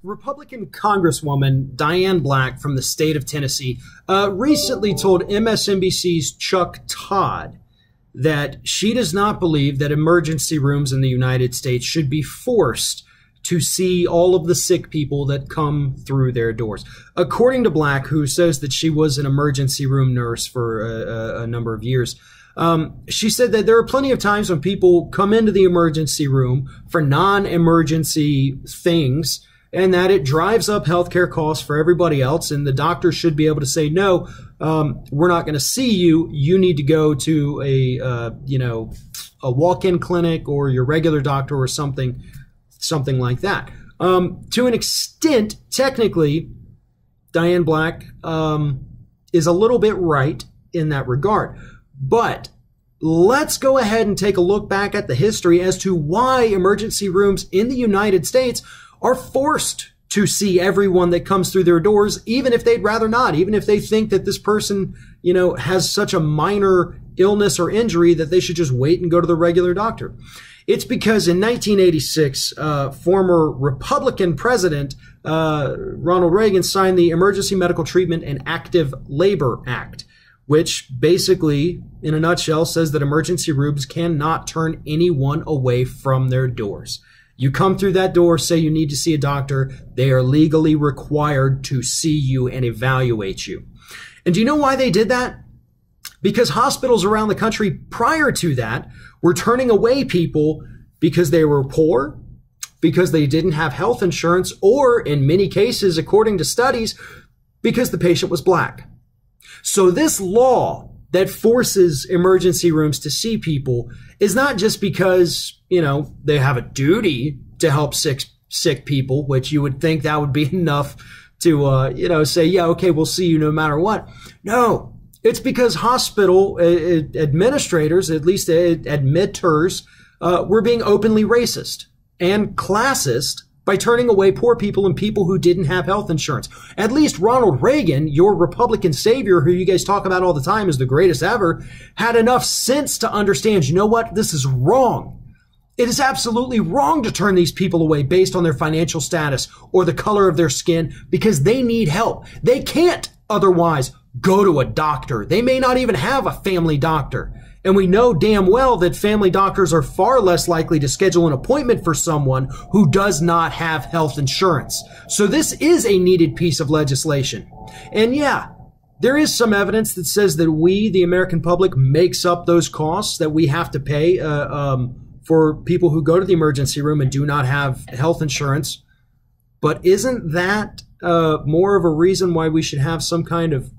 Republican Congresswoman Diane Black from the state of Tennessee recently told MSNBC's Chuck Todd that she does not believe that emergency rooms in the United States should be forced to see all of the sick people that come through their doors. According to Black, who says that she was an emergency room nurse for a number of years, she said that there are plenty of times when people come into the emergency room for non-emergency things, and that it drives up healthcare costs for everybody else, and the doctor should be able to say, no, we're not going to see you. You need to go to a walk-in clinic or your regular doctor or something like that. To an extent, technically, Diane Black is a little bit right in that regard. But let's go ahead and take a look back at the history as to why emergency rooms in the United States are forced to see everyone that comes through their doors, even if they'd rather not, even if they think that this person, has such a minor illness or injury that they should just wait and go to the regular doctor. It's because in 1986, former Republican President Ronald Reagan signed the Emergency Medical Treatment and Active Labor Act, which basically, in a nutshell, says that emergency rooms cannot turn anyone away from their doors. You come through that door, say you need to see a doctor, they are legally required to see you and evaluate you. And do you know why they did that? Because hospitals around the country prior to that were turning away people because they were poor, because they didn't have health insurance, or in many cases, according to studies, because the patient was black. So this law that forces emergency rooms to see people is not just because, they have a duty to help sick people, which you would think that would be enough to, say, yeah, okay, we'll see you no matter what. No, it's because hospital administrators, at least admitters, were being openly racist and classist by turning away poor people and people who didn't have health insurance. At least Ronald Reagan, your Republican savior, who you guys talk about all the time as the greatest ever, had enough sense to understand, you know what, this is wrong. It is absolutely wrong to turn these people away based on their financial status or the color of their skin because they need help. They can't otherwise go to a doctor. They may not even have a family doctor. And we know damn well that family doctors are far less likely to schedule an appointment for someone who does not have health insurance. So this is a needed piece of legislation. And yeah, there is some evidence that says that we, the American public, makes up those costs that we have to pay for people who go to the emergency room and do not have health insurance. But isn't that more of a reason why we should have some kind of,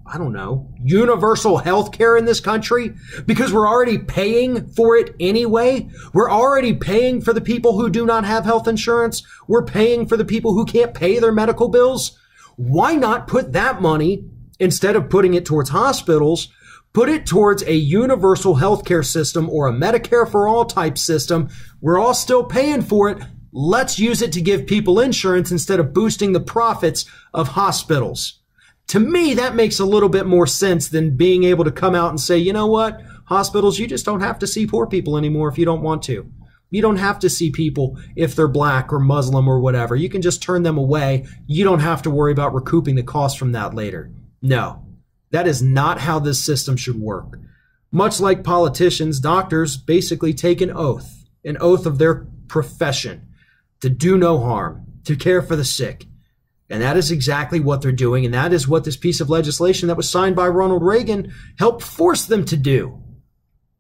universal health care in this country? Because we're already paying for it anyway. We're already paying for the people who do not have health insurance. We're paying for the people who can't pay their medical bills. Why not put that money, instead of putting it towards hospitals, put it towards a universal health care system or a Medicare for all type system? We're all still paying for it. Let's use it to give people insurance instead of boosting the profits of hospitals. To me, that makes a little bit more sense than being able to come out and say, you know what, hospitals, you just don't have to see poor people anymore if you don't want to. You don't have to see people if they're black or Muslim or whatever. You can just turn them away. You don't have to worry about recouping the cost from that later. No, that is not how this system should work. Much like politicians, doctors basically take an oath of their profession, to do no harm, to care for the sick. And that is exactly what they're doing. And that is what this piece of legislation that was signed by Ronald Reagan helped force them to do.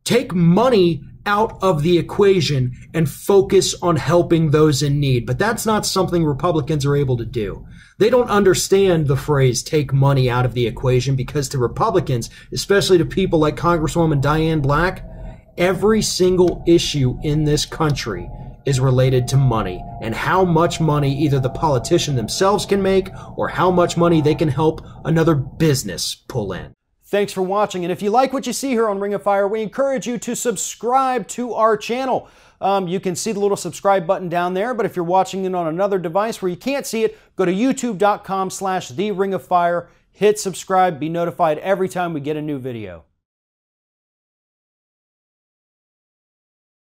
Take money out of the equation and focus on helping those in need. But that's not something Republicans are able to do. They don't understand the phrase take money out of the equation, because to Republicans, especially to people like Congresswoman Diane Black, every single issue in this country is related to money, and how much money either the politician themselves can make or how much money they can help another business pull in. Thanks for watching, and if you like what you see here on Ring of Fire, we encourage you to subscribe to our channel. You can see the little subscribe button down there, but if you're watching it on another device where you can't see it, go to youtube.com/TheRingOfFire, hit subscribe, be notified every time we get a new video.